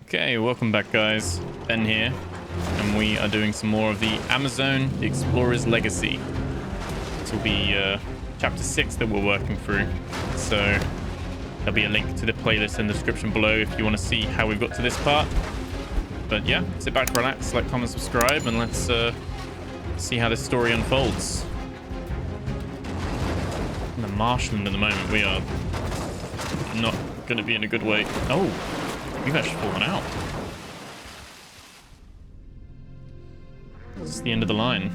Okay, welcome back guys. Ben here, and we are doing some more of the Amerzone, the Explorer's Legacy. This will be chapter 6 that we're working through, so there'll be a link to the playlist in the description below if you want to see how we've got to this part. But yeah, sit back, relax, like, comment, subscribe, and let's see how this story unfolds. In the marshland at the moment, we are not going to be in a good way. Oh, we've actually fallen out. This is the end of the line.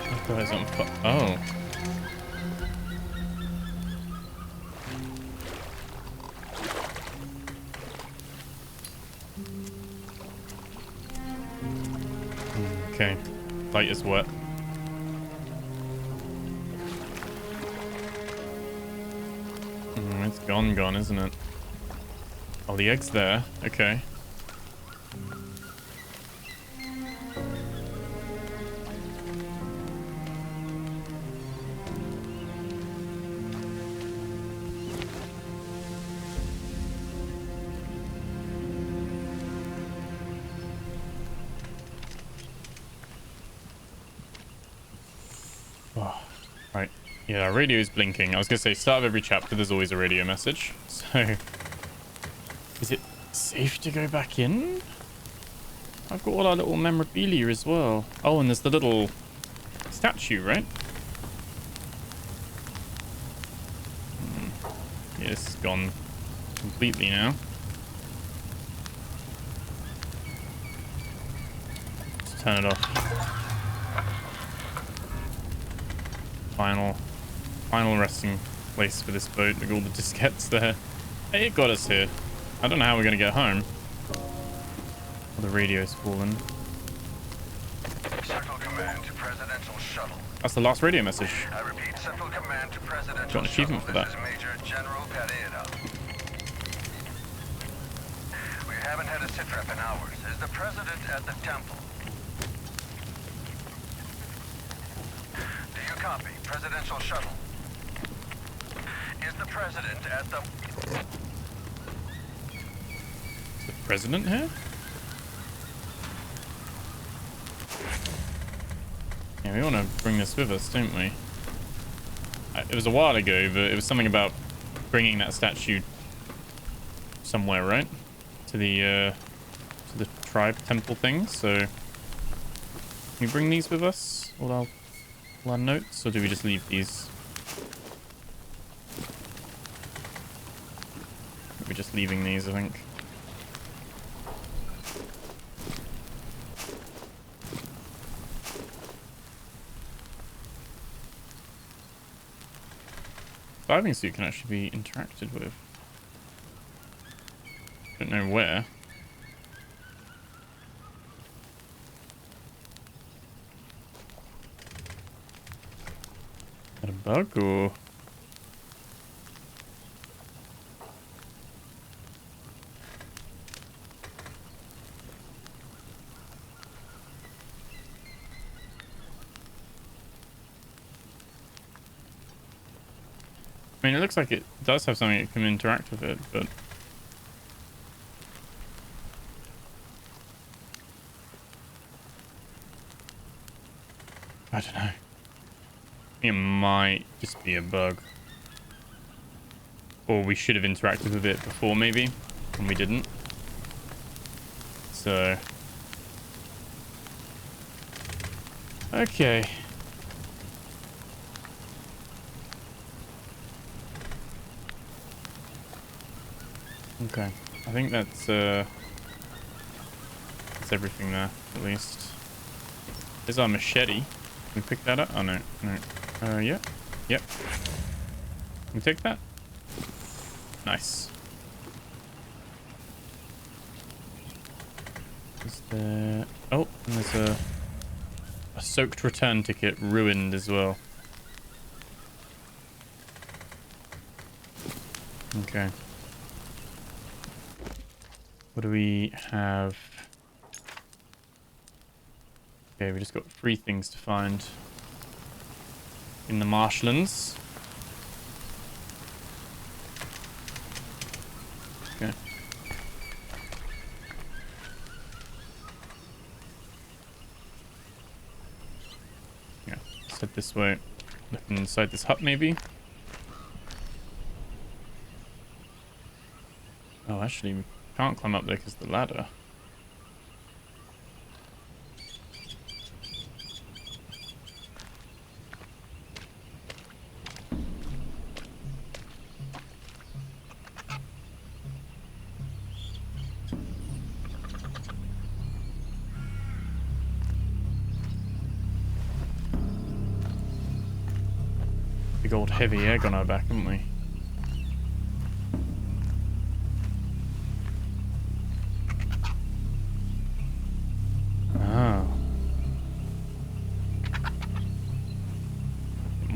That guy's on fire. Oh. Okay, light is wet. It's gone, isn't it? Oh, the egg's there. Okay. Oh, right. Yeah, our radio is blinking. I was going to say, start of every chapter, there's always a radio message. So, is it safe to go back in? I've got all our little memorabilia as well. Oh, and there's the little statue, right? Yeah, this is gone completely now. Let's turn it off. Final resting place for this boat with all the diskettes there. Hey, it got us here. I don't know how we're gonna get home. Oh, the radio's fallen. Central Command to Presidential Shuttle. That's the last radio message. I repeat, Central Command to Presidential Got an achievement Shuttle. for that. This is Major General Pereira. We haven't had a sitrep in hours. Is the President at the temple? Do you copy? Presidential Shuttle. Is the President at the... Is the President here? Yeah, we want to bring this with us, don't we? It was a while ago, but it was something about bringing that statue somewhere, right? To the tribe temple thing. So, can we bring these with us? All our notes, or do we just leave these? We're just leaving these, I think. Diving suit can actually be interacted with. Don't know where. Got a bug or? I mean, it looks like it does have something that can interact with it, but... I don't know. It might just be a bug. Or we should have interacted with it before, maybe, and we didn't. So... okay. Okay, I think that's everything there, at least. There's our machete. Can we pick that up? Oh, no. Yeah. Yep. Can we take that? Nice. Is there... oh, and there's a soaked return ticket, ruined as well. Okay. What do we have? Okay, we just got 3 things to find in the marshlands. Okay. Yeah, let's head this way. Looking inside this hut, maybe. Oh, actually, we can't climb up there because of the ladder. Big old heavy egg on our back, haven't we? Ah.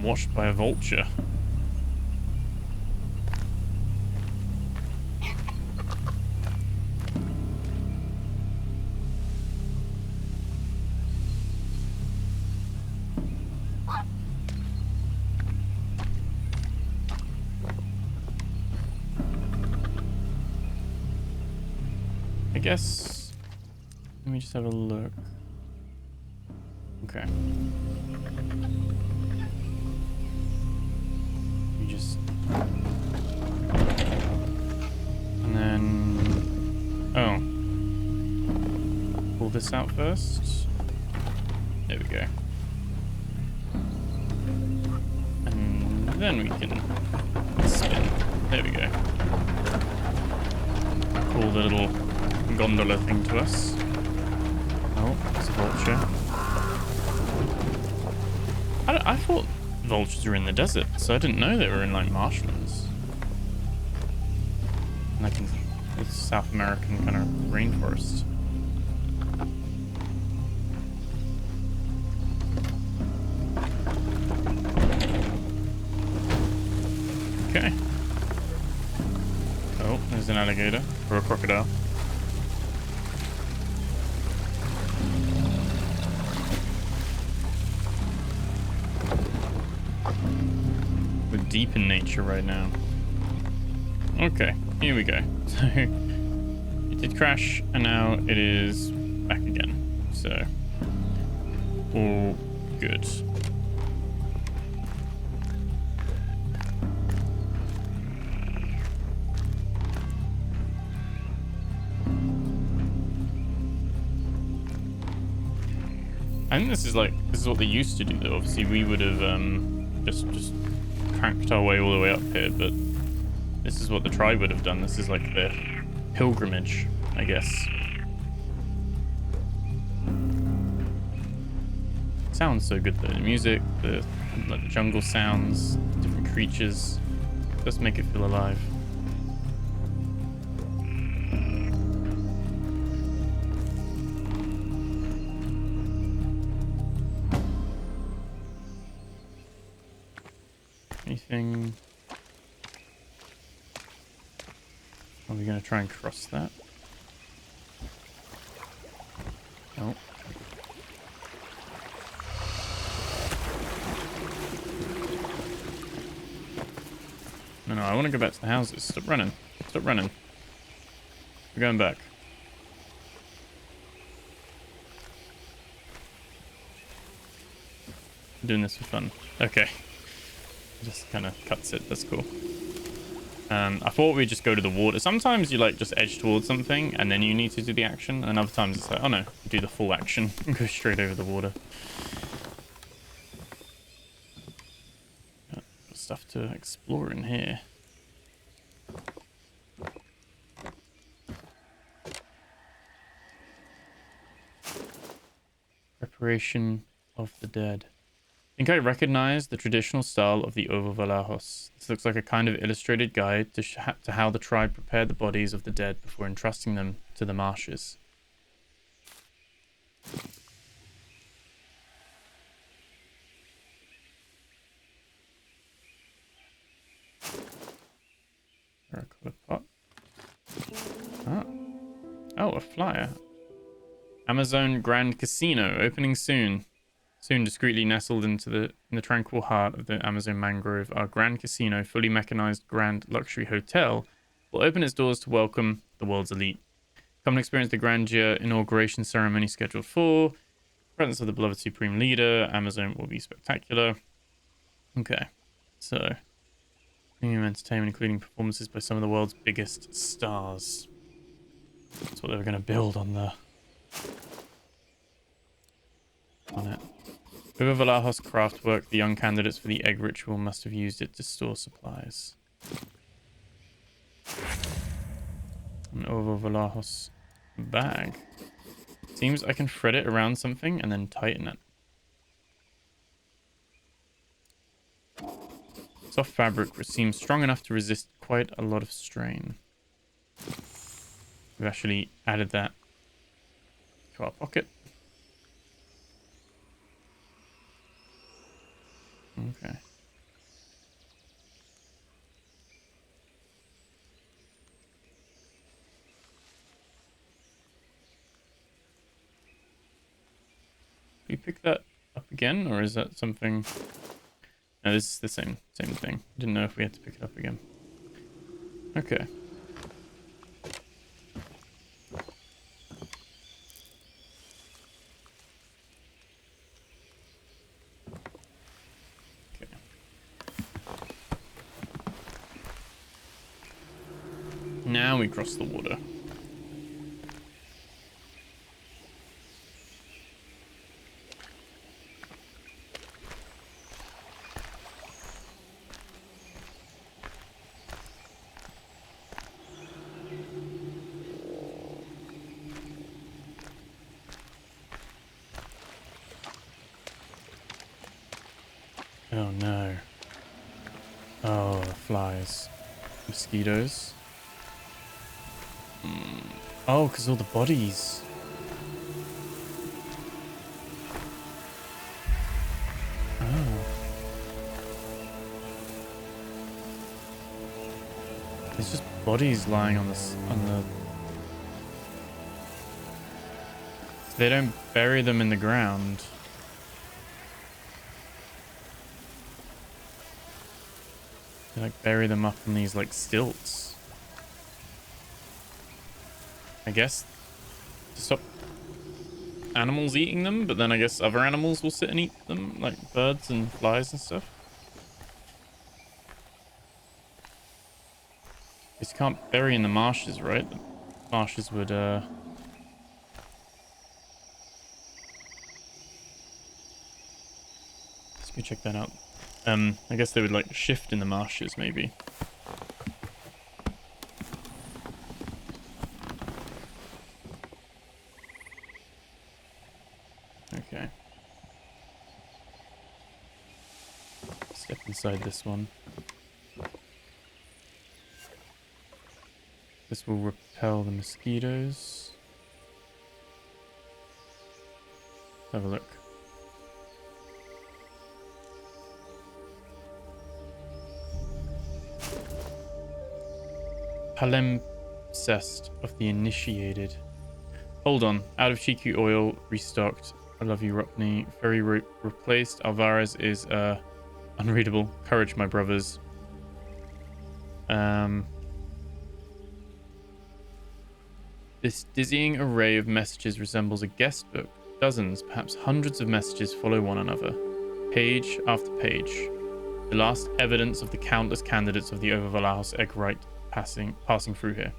Washed by a vulture. I guess... Let me just have a look. Okay. You just... And then... Oh. Pull this out first. There we go. And then we can spin. There we go. Pull the little gondola thing to us. Oh, there's a vulture. I thought vultures were in the desert, so I didn't know they were in like marshlands. Like in the South American kind of rainforest. Okay. Oh, there's an alligator or a crocodile. We're deep in nature right now. Okay, here we go. So it did crash, and now it is back again. So all good. I think this is what they used to do though. Obviously we would have just cranked our way all the way up here, but this is what the tribe would have done. This is like their pilgrimage, I guess. Sounds so good though. The music, the jungle sounds, different creatures, does make it feel alive. Anything? Are we going to try and cross that? No. No, I want to go back to the houses. Stop running. Stop running. We're going back. I'm doing this for fun. Okay. Just kind of cuts it. That's cool. I thought we'd just go to the water. Sometimes you just edge towards something and then you need to do the action, and other times it's like, oh no, do the full action and go straight over the water. Got stuff to explore in here. Preparation of the dead. I think I recognize the traditional style of the Ovo Valahos. This looks like a kind of illustrated guide to how the tribe prepared the bodies of the dead before entrusting them to the Marshes. Pot. Oh. Oh, a flyer. Amerzone Grand Casino, opening soon. Soon, discreetly nestled in the tranquil heart of the Amerzone mangrove, our Grand Casino, fully mechanized grand luxury hotel, will open its doors to welcome the world's elite. Come and experience the grandeur inauguration ceremony scheduled for. Presence of the beloved supreme leader. Amerzone will be spectacular. Okay, so premium entertainment, including performances by some of the world's biggest stars. That's what they were going to build on it. Over Valahos craftwork, the young candidates for the egg ritual must have used it to store supplies. An Over Valahos bag. Seems I can thread it around something and then tighten it. Soft fabric which seems strong enough to resist quite a lot of strain. We've actually added that to our pocket. Okay. Do we pick that up again, or is that something? No, this is the same thing. Didn't know if we had to pick it up again. Okay. Now we cross the water. Oh no. Oh, the flies. Mosquitoes. Oh, because all the bodies. Oh. There's just bodies lying on the... They don't bury them in the ground. They like bury them up on these like stilts. I guess to stop animals eating them, but then I guess other animals will sit and eat them, like birds and flies and stuff. You can't bury in the marshes, right? The marshes would let's go check that out. I guess they would like shift in the marshes maybe. Okay. Step inside this one. This will repel the mosquitoes. Have a look. Palimpsest of the initiated. Hold on. Out of cheeky oil, restocked. I love you, Rupney. Ferry rope replaced. Alvarez is unreadable. Courage, my brothers. This dizzying array of messages resembles a guest book. Dozens, perhaps hundreds of messages follow one another, page after page. The last evidence of the countless candidates of the Over Valahos egg rite passing through here.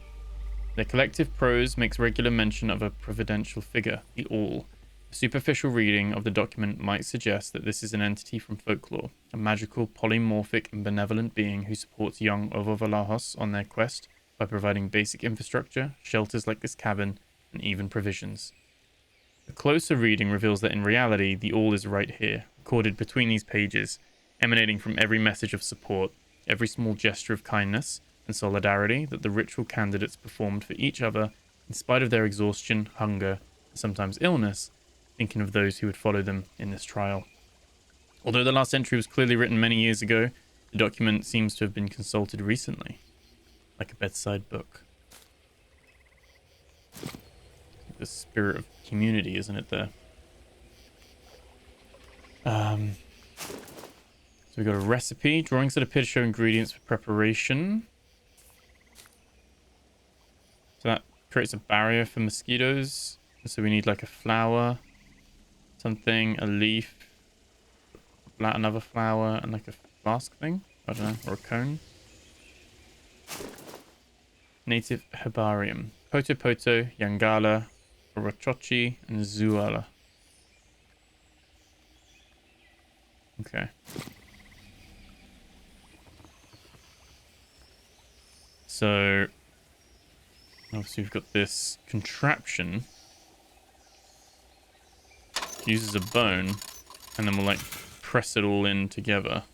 Their collective prose makes regular mention of a providential figure, the All. A superficial reading of the document might suggest that this is an entity from folklore, a magical, polymorphic, and benevolent being who supports young Over Valahos on their quest by providing basic infrastructure, shelters like this cabin, and even provisions. A closer reading reveals that in reality, the All is right here, recorded between these pages, emanating from every message of support, every small gesture of kindness and solidarity that the ritual candidates performed for each other in spite of their exhaustion, hunger, and sometimes illness, thinking of those who would follow them in this trial. Although the last entry was clearly written many years ago, the document seems to have been consulted recently, like a bedside book. the spirit of community, isn't it, there? So we got a recipe. Drawings that appear to show ingredients for preparation. So that creates a barrier for mosquitoes. So we need like a flower, something, a leaf, another flower, and like a flask thing. I don't know, or a cone. Native herbarium. Poto Poto, Yangala, Orochochi, and Zuala. Okay. So, obviously we've got this contraption. Uses a bone, and then we'll like press it all in together.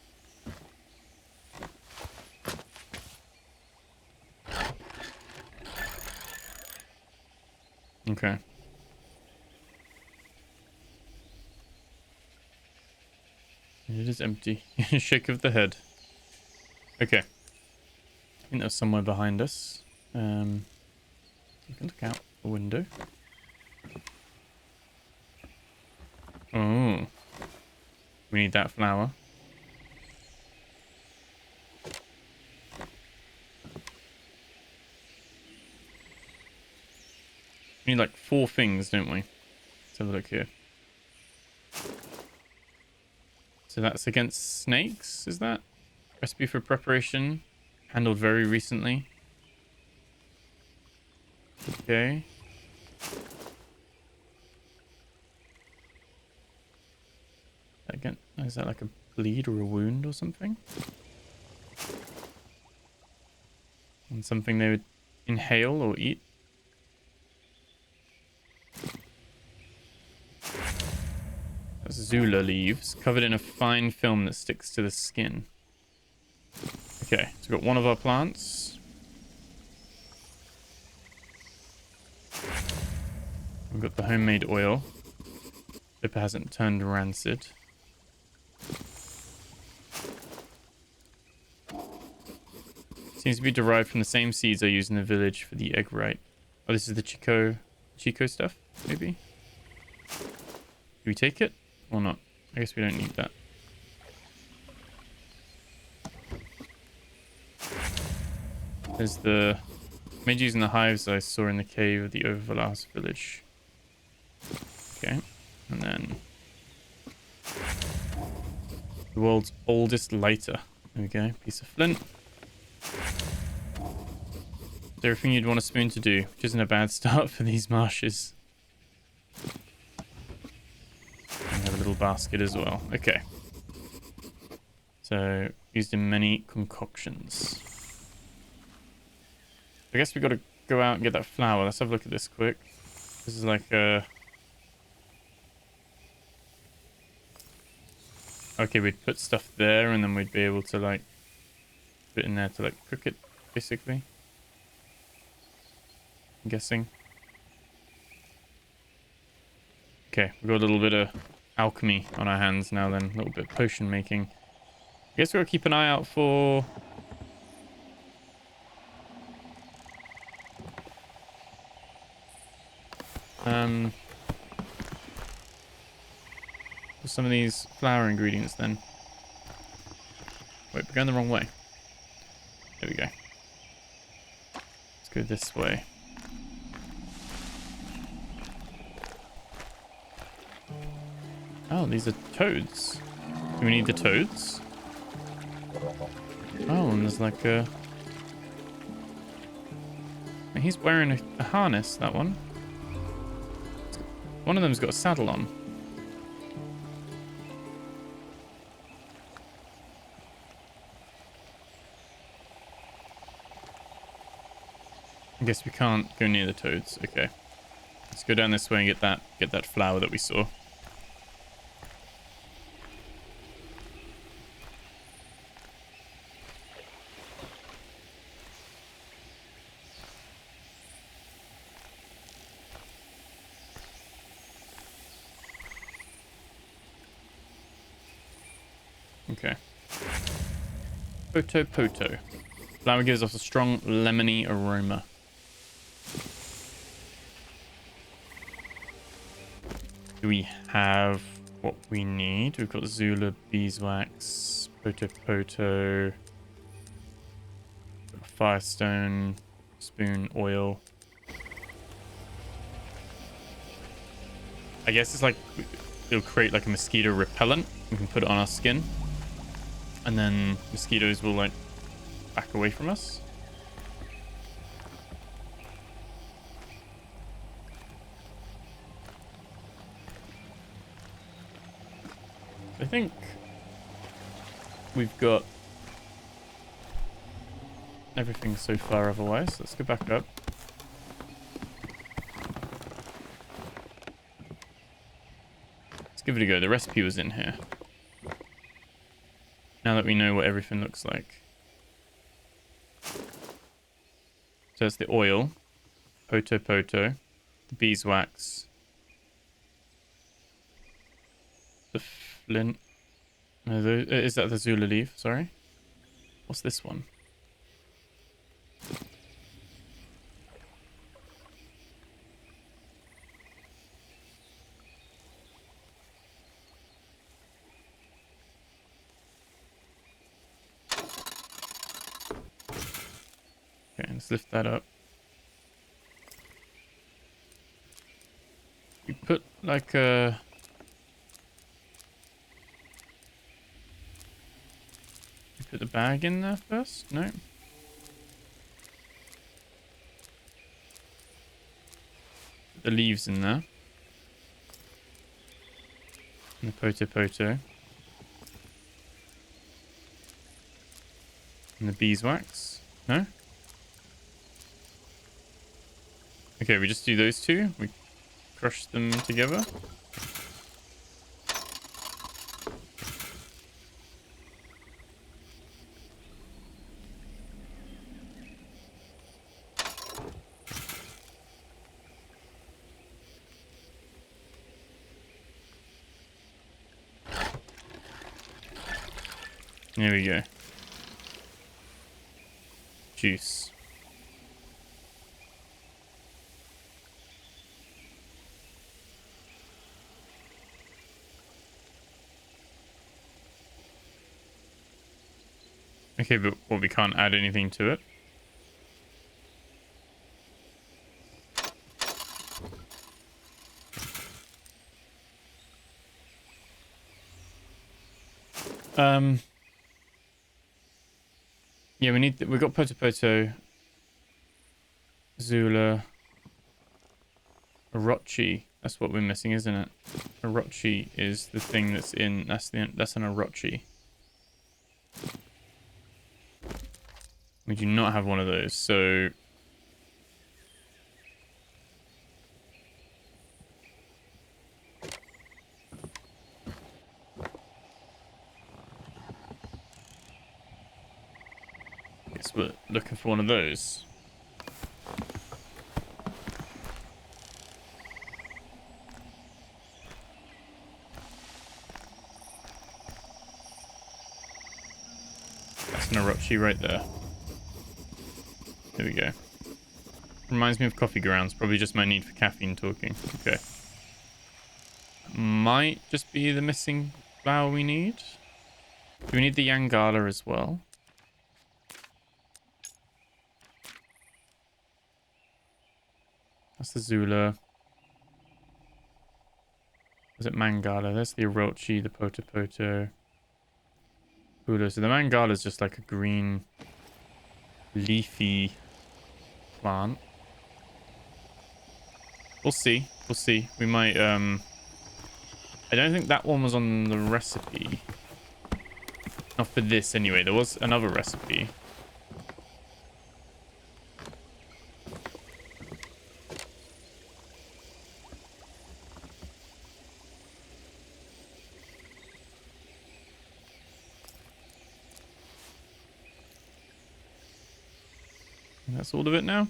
Okay. It is empty. Shake of the head. Okay. I think there's somewhere behind us. You can look out the window. Oh. We need that flower. We need like 4 things, don't we? Let's have a look here. So that's against snakes, is that? Recipe for preparation. Handled very recently. Okay. Again, is that like a bleed or a wound or something? And something they would inhale or eat? That's Zula leaves, covered in a fine film that sticks to the skin. Okay, so we've got one of our plants. We've got the homemade oil. Hope it hasn't turned rancid. Seems to be derived from the same seeds I use in the village for the egg right. Oh, this is the Chico stuff, maybe? Do we take it or not? I guess we don't need that. There's the made using the hives I saw in the cave of the Overlast village. Okay, and then the world's oldest lighter. There we go, piece of flint. It's everything you'd want a spoon to do, which isn't a bad start for these marshes. And have a little basket as well. Okay. So, used in many concoctions. I guess we got to go out and get that flower. Let's have a look at this quick. This is like a... Okay, we'd put stuff there and then we'd be able to like put it in there to like cook it, basically. I'm guessing. Okay, we've got a little bit of alchemy on our hands now then. A little bit of potion making. I guess we've got to keep an eye out for... some of these flower ingredients then. Wait, we're going the wrong way. There we go. Let's go this way. Oh, these are toads. Do we need the toads? Oh, and there's like a... He's wearing a harness, that one. One of them's got a saddle on. I guess we can't go near the toads. Okay. Let's go down this way and get that flower that we saw. Okay. Poto Poto. Flower gives off a strong lemony aroma. Do we have what we need? We've got Zula, beeswax, Poto, firestone, spoon, oil. I guess it's like it'll create like a mosquito repellent. We can put it on our skin, and then mosquitoes will like back away from us. I think we've got everything so far otherwise. Let's go back up. Let's give it a go. The recipe was in here. Now that we know what everything looks like. So it's the oil, Poto, the beeswax, the flint. No, is that the Zula leaf? Sorry. What's this one? Okay, let's lift that up. We put like a... We put the bag in there first? No. Put the leaves in there. And the Poto. And the beeswax. No? Okay, we just do those two. We crush them together. There we go. Juice. Okay, but what, we can't add anything to it? Yeah, we've got Poto, Zula, Orochi. That's what we're missing, isn't it? Orochi is the thing that's in, that's an Orochi. We do not have one of those, so... Guess we're looking for one of those. That's an Orochi right there. There we go. Reminds me of coffee grounds. Probably just my need for caffeine talking. Okay. Might just be the missing flower we need. Do we need the Yangala as well? That's the Zula. Is it Mangala? There's the Orochi, the Poto. Hula. So the Mangala is just like a green, leafy plant. We'll see. We'll see. We might, I don't think that one was on the recipe. Not for this anyway. There was another recipe. And that's all of it now.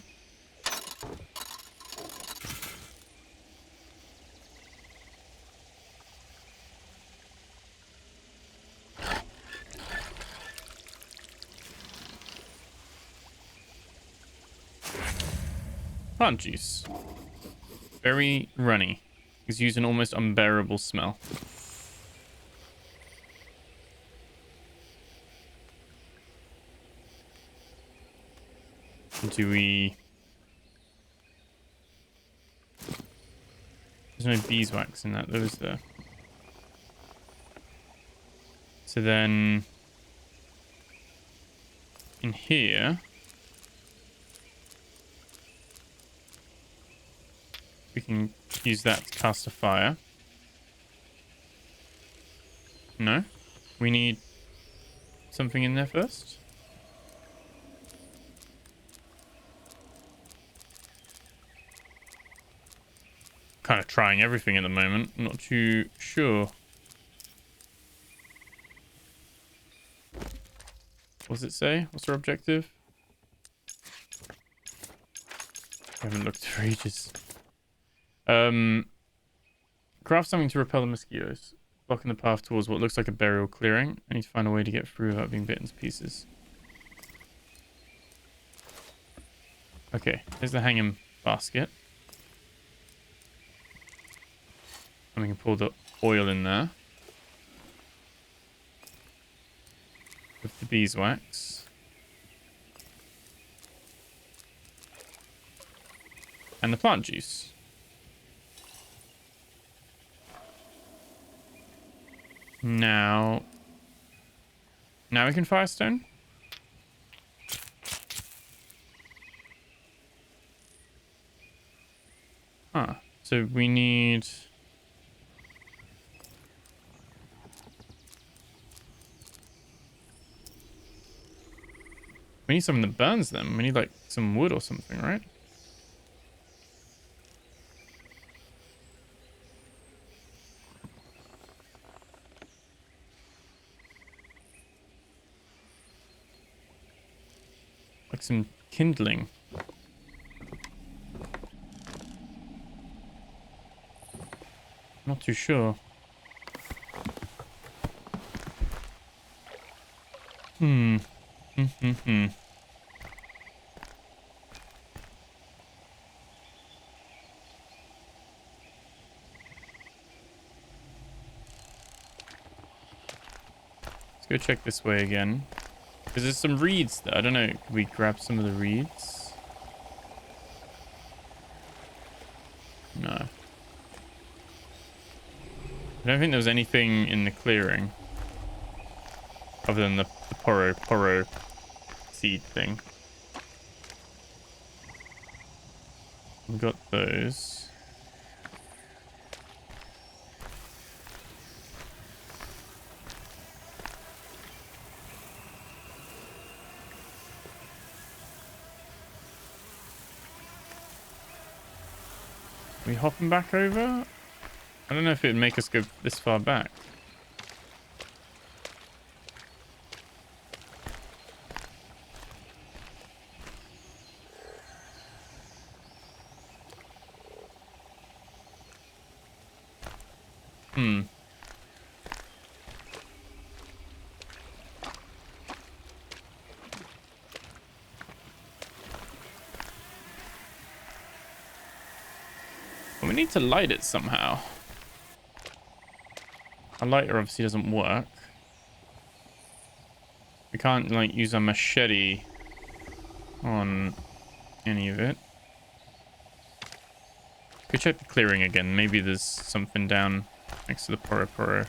Plant juice. Very runny. Exudes an almost unbearable smell. Do we... There's no beeswax in that, though, is there? So then... In here... We can use that to cast a fire. No? We need something in there first? Kind of trying everything at the moment. I'm not too sure. What does it say? What's our objective? I haven't looked for ages. Craft something to repel the mosquitoes. Blocking the path towards what looks like a burial clearing. I need to find a way to get through without being bitten to pieces. Okay, there's the hanging basket. And we can pour the oil in there. With the beeswax. And the plant juice. Now we can firestone. Huh. So we need... We need something that burns them. We need like some wood or something, right? Like some kindling. Not too sure. Let's go check this way again. Because there's some reeds there. I don't know. Can we grab some of the reeds? No. I don't think there was anything in the clearing. Other than the poro seed thing. We got those. Are we hopping back over? I don't know if it'd make us go this far back. Well, we need to light it somehow. A lighter obviously doesn't work. We can't, like, use a machete on any of it. Go check the clearing again. Maybe there's something down next to the poro.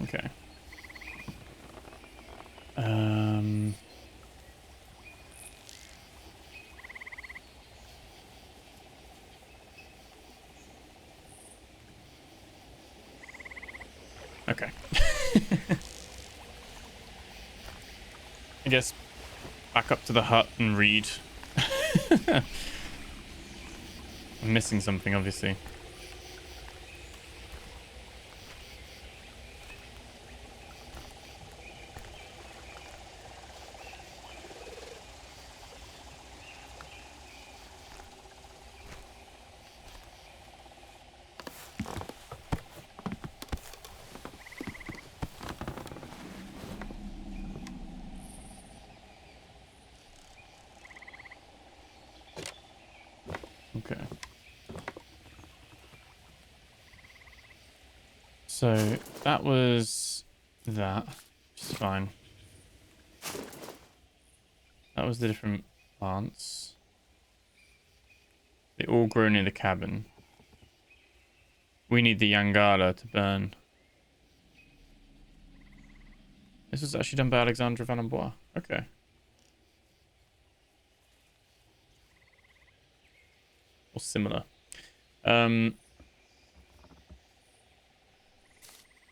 Okay. Okay. I guess back up to the hut and read. I'm missing something, obviously. Okay. So that was that. Which is fine. That was the different plants. They all grow near the cabin. We need the Yangala to burn. This was actually done by Alexandre Vanambois. Okay. Or similar. We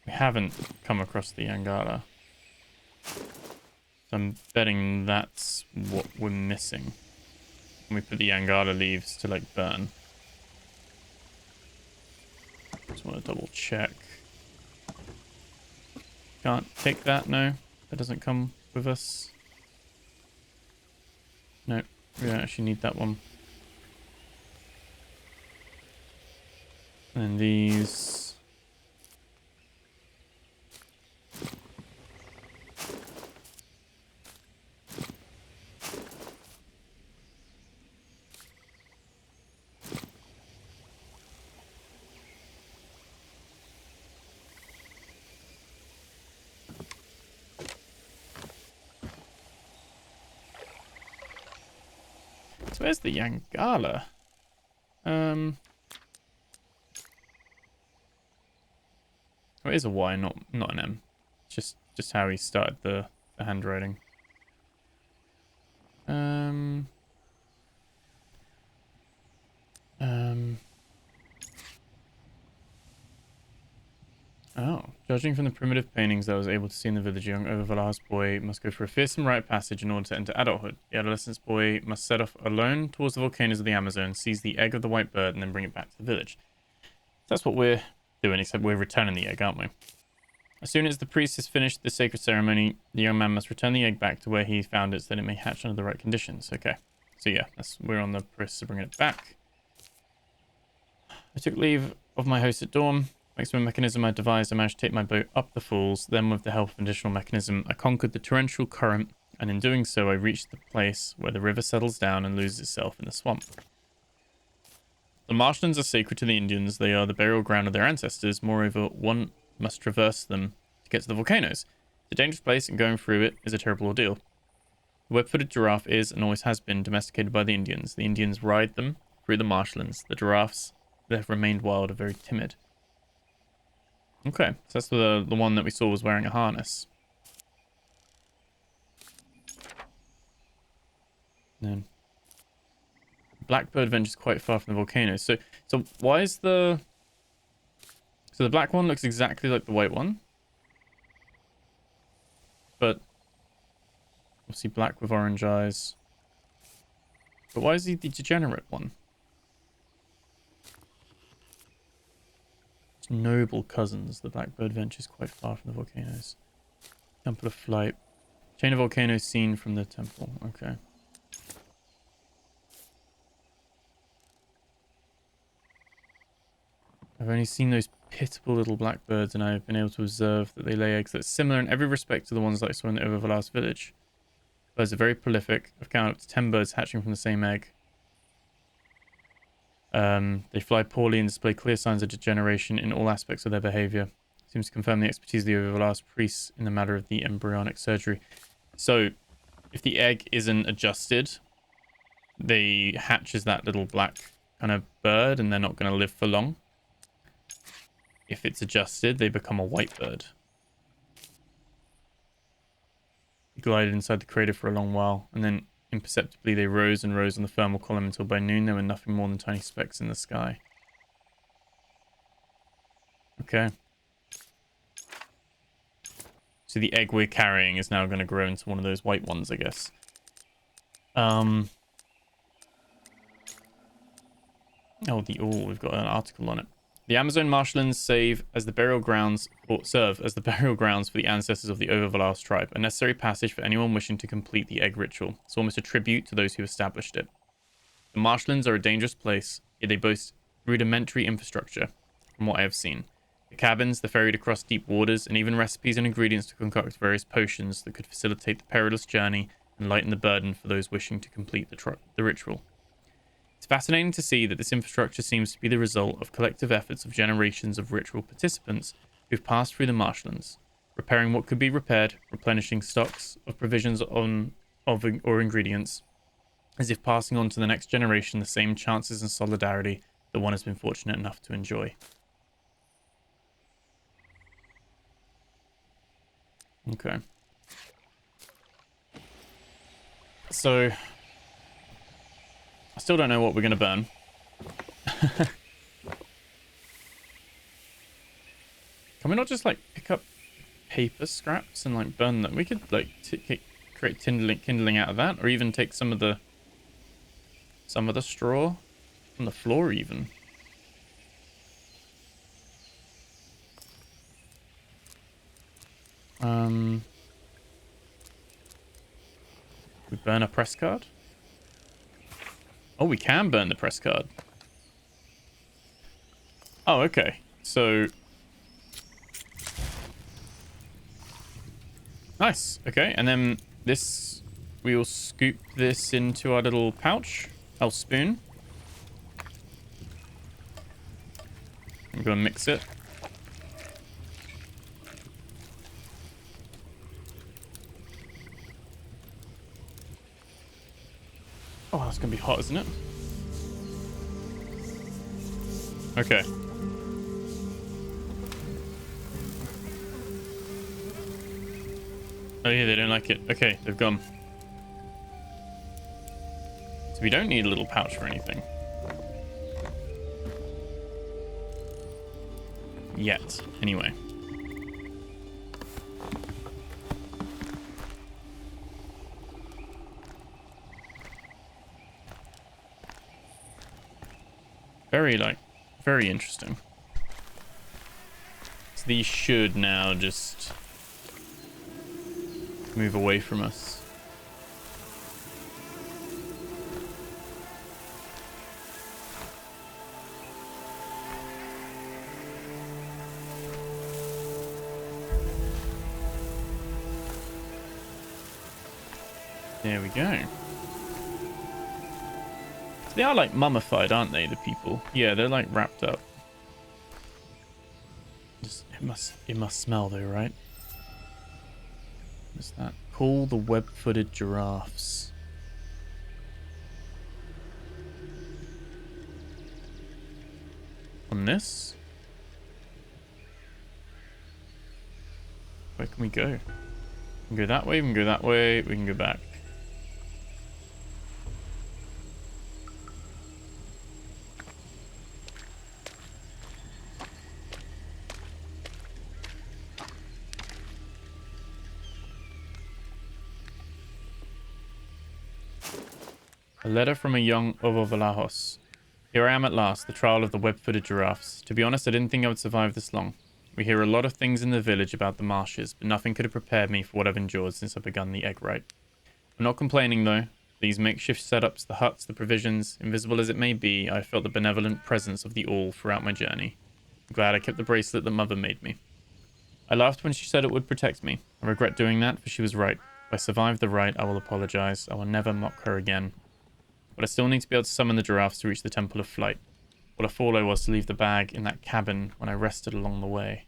haven't come across the Yangala. So I'm betting that's what we're missing. When we put the Yangala leaves to like burn. Just want to double check. Can't take that, no. That doesn't come with us. No, we don't actually need that one. And these... So where's the Yangala? Oh, it is a Y, not an M. Just how he started the handwriting. Oh, judging from the primitive paintings that I was able to see in the village, a young overvalar's boy must go through a fearsome rite of passage in order to enter adulthood. The adolescent's boy must set off alone towards the volcanoes of the Amazon, seize the egg of the white bird, and then bring it back to the village. That's what we're doing, except we're returning the egg, aren't we? As soon as the priest has finished the sacred ceremony, the young man must return the egg back to where he found it so that it may hatch under the right conditions. Okay. So yeah, we're on the process of bringing it back. I took leave of my host at dawn. Thanks to a mechanism I devised, I managed to take my boat up the falls. Then, with the help of an additional mechanism, I conquered the torrential current, and in doing so, I reached the place where the river settles down and loses itself in the swamp. The marshlands are sacred to the Indians. They are the burial ground of their ancestors. Moreover, one must traverse them to get to the volcanoes. It's a dangerous place, and going through it is a terrible ordeal. The web-footed giraffe is, and always has been, domesticated by the Indians. The Indians ride them through the marshlands. The giraffes that have remained wild are very timid. Okay, so that's the one that we saw was wearing a harness. And then Blackbird ventures quite far from the volcanoes. So why is the... So the black one looks exactly like the white one. But obviously black with orange eyes. But why is he the degenerate one? Noble cousins. The Blackbird ventures quite far from the volcanoes. Temple of Flight. Chain of volcanoes seen from the temple. Okay. I've only seen those pitiful little blackbirds, and I've been able to observe that they lay eggs that's similar in every respect to the ones that I saw in the Overvalar's village. Birds are very prolific. I've counted up to 10 birds hatching from the same egg. They fly poorly and display clear signs of degeneration in all aspects of their behavior. Seems to confirm the expertise of the Overvalar's priests in the matter of the embryonic surgery. So, if the egg isn't adjusted, they hatch as that little black kind of bird, and they're not going to live for long. If it's adjusted, they become a white bird. They glided inside the crater for a long while, and then imperceptibly they rose and rose on the thermal column until by noon there were nothing more than tiny specks in the sky. Okay. So the egg we're carrying is now going to grow into one of those white ones, I guess. Oh, we've got an article on it. The Amazon marshlands serve as the burial grounds for the ancestors of the Overvalar's tribe, a necessary passage for anyone wishing to complete the egg ritual. It's almost a tribute to those who established it. The marshlands are a dangerous place, yet they boast rudimentary infrastructure, from what I have seen. The cabins, the ferried across deep waters, and even recipes and ingredients to concoct various potions that could facilitate the perilous journey and lighten the burden for those wishing to complete the ritual. It's fascinating to see that this infrastructure seems to be the result of collective efforts of generations of ritual participants who've passed through the marshlands, repairing what could be repaired, replenishing stocks of provisions or ingredients, as if passing on to the next generation the same chances and solidarity that one has been fortunate enough to enjoy. Okay. So, I still don't know what we're going to burn. Can we not just, like, pick up paper scraps and, like, burn them? We could, like, create kindling out of that, or even take some of the straw from the floor, even. We burn a press card? Oh, we can burn the press card. Oh, okay. So... Nice. Okay, and then this... We will scoop this into our little pouch. Our spoon. I'm going to mix it. Oh, that's going to be hot, isn't it? Okay. Oh yeah, they don't like it. Okay, they've gone. So we don't need a little pouch for anything. Yet, anyway. Very interesting. So these should now just move away from us. There we go. They are like mummified, aren't they, the people? Yeah, they're like wrapped up. It must smell though, right? What's that? Call the web-footed giraffes. On this? Where can we go? We can go that way, we can go that way, we can go back. A letter from a young Ovovalahos. Here I am at last, the trial of the web-footed giraffes. To be honest, I didn't think I would survive this long. We hear a lot of things in the village about the marshes, but nothing could have prepared me for what I've endured since I begun the egg rite. I'm not complaining, though. These makeshift setups, the huts, the provisions, invisible as it may be, I felt the benevolent presence of the all throughout my journey. I'm glad I kept the bracelet that Mother made me. I laughed when she said it would protect me. I regret doing that, for she was right. If I survive the rite, I will apologize. I will never mock her again. But I still need to be able to summon the giraffes to reach the Temple of Flight. What a fool I was to leave the bag in that cabin when I rested along the way.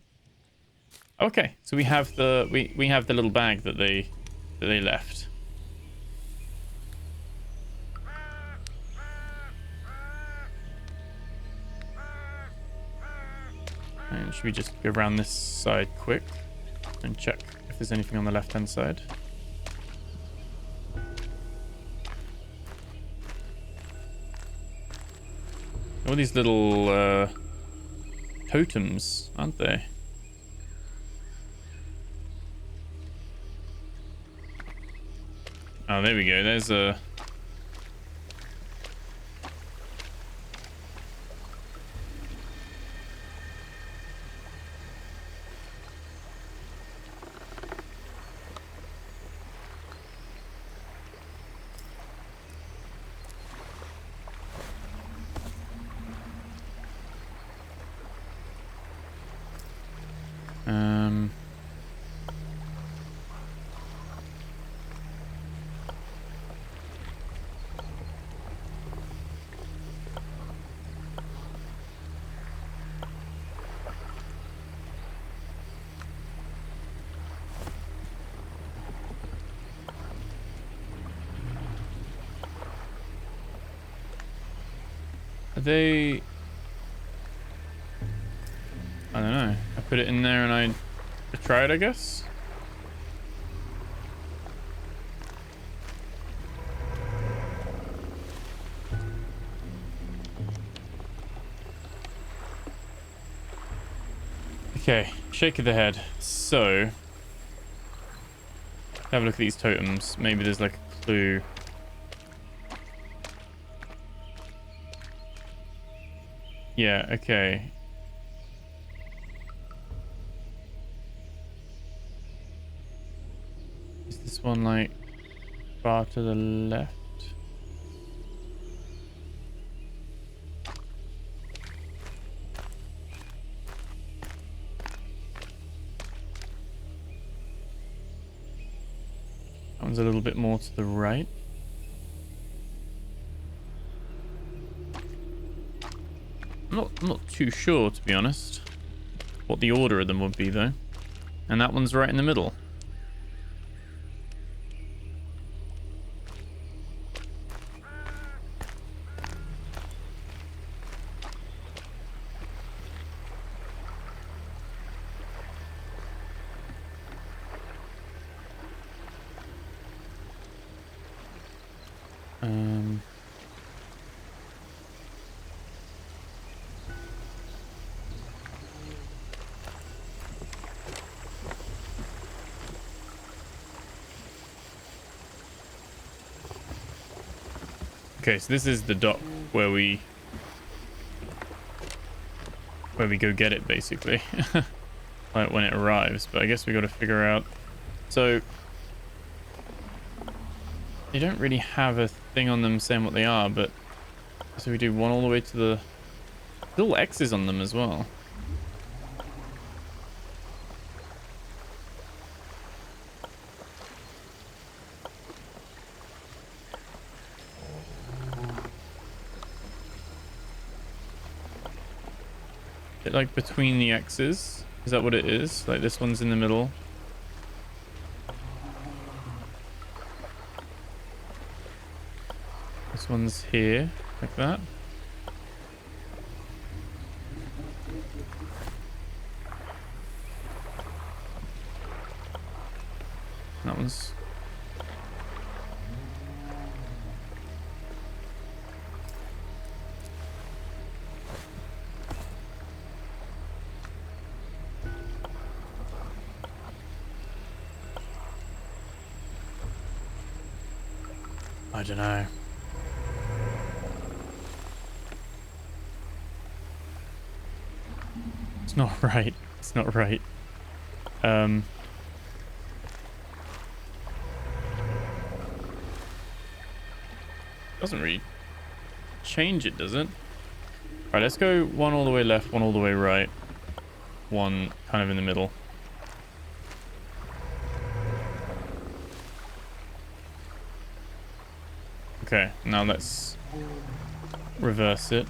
Okay, so we have the we have the little bag that they left. And should we just go around this side quick and check if there's anything on the left-hand side? All these little totems, aren't they? Oh, there we go. There's a... Are they... I don't know. I put it in there and I try it, I guess. Okay, shake of the head. So, have a look at these totems. Maybe there's like a clue. Yeah, okay. Is this one like far to the left? That one's a little bit more to the right. I'm not too sure, to be honest, what the order of them would be, though. And that one's right in the middle. Okay, so this is the dock where we go get it, basically. Like when it arrives, but I guess we got to figure out. So they don't really have a thing on them saying what they are, but so we do one all the way to the little X's on them as well. It like between the X's. Is that what it is? Like this one's in the middle. This one's here, like that. That one's... I don't know. It's not right. It's not right. Doesn't really change it, does it? Right, let's go one all the way left, one all the way right. One kind of in the middle. Okay, now let's reverse it.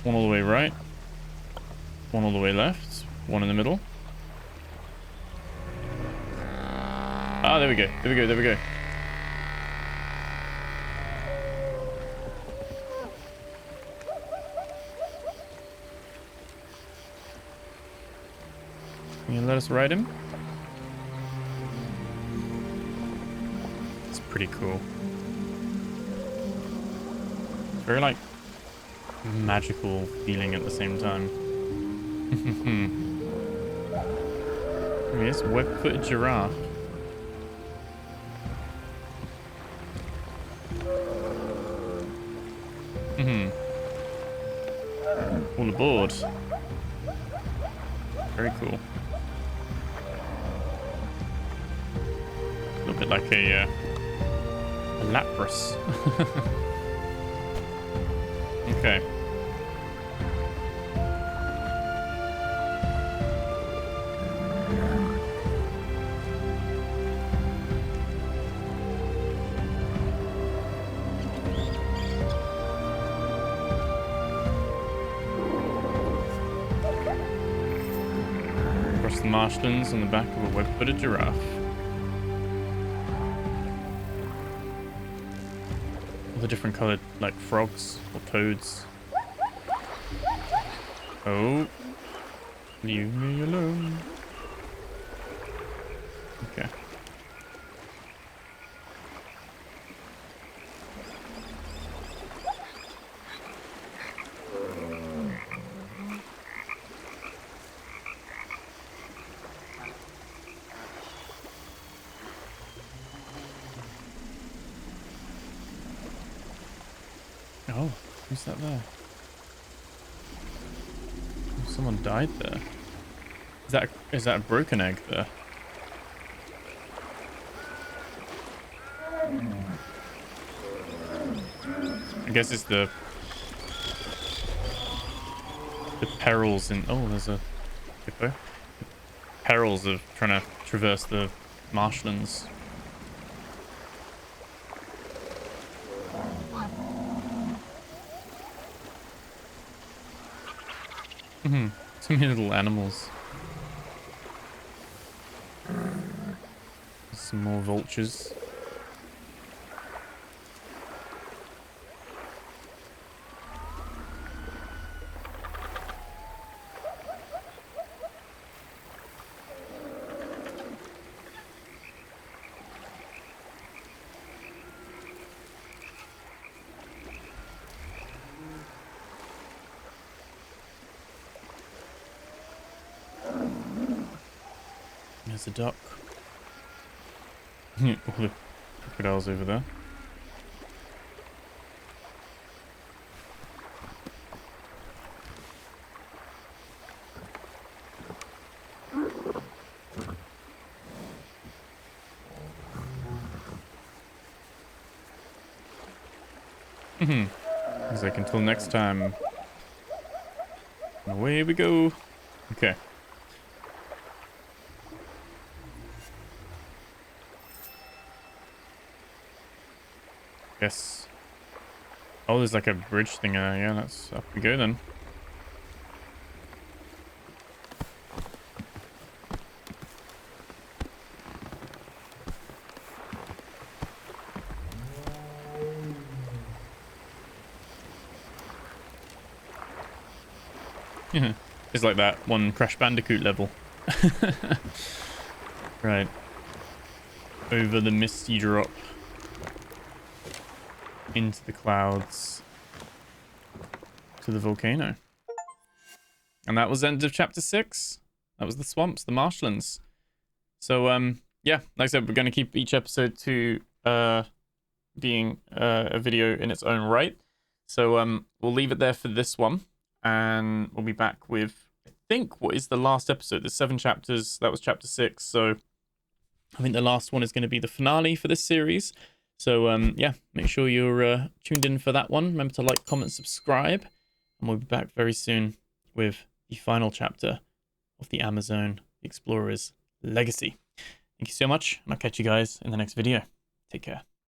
One all the way right. One all the way left. One in the middle. Ah, there we go. There we go. There we go. Can you let us ride him? It's pretty cool. Very like magical feeling at the same time. Yes, web-footed giraffe. All aboard. Very cool. A little bit like a lapras. Okay. Across the marshlands on the back of a web-footed giraffe. All the different coloured, like frogs or toads. Oh. Leave me alone. Okay. Oh, who's that there? Oh, someone died there. Is that a broken egg there? I guess it's the perils in... Oh, there's a hippo. Perils of trying to traverse the marshlands. So many little animals. Some more vultures. There's a duck. All the crocodiles over there. Looks like until next time. Away we go. Okay. Yes. Oh, there's like a bridge thing there. Yeah, that's up we go then. It's like that one Crash Bandicoot level. Right. Over the misty drop. Into the clouds. To the volcano. And that was the end of chapter 6. That was the swamps, the marshlands. So, yeah, like I said, we're going to keep each episode to being a video in its own right. So, we'll leave it there for this one. And we'll be back with, I think, what is the last episode? There's 7 chapters. That was chapter 6. So I think the last one is going to be the finale for this series. So, yeah, make sure you're tuned in for that one. Remember to like, comment, subscribe. And we'll be back very soon with the final chapter of the Amerzone Explorer's Legacy. Thank you so much, and I'll catch you guys in the next video. Take care.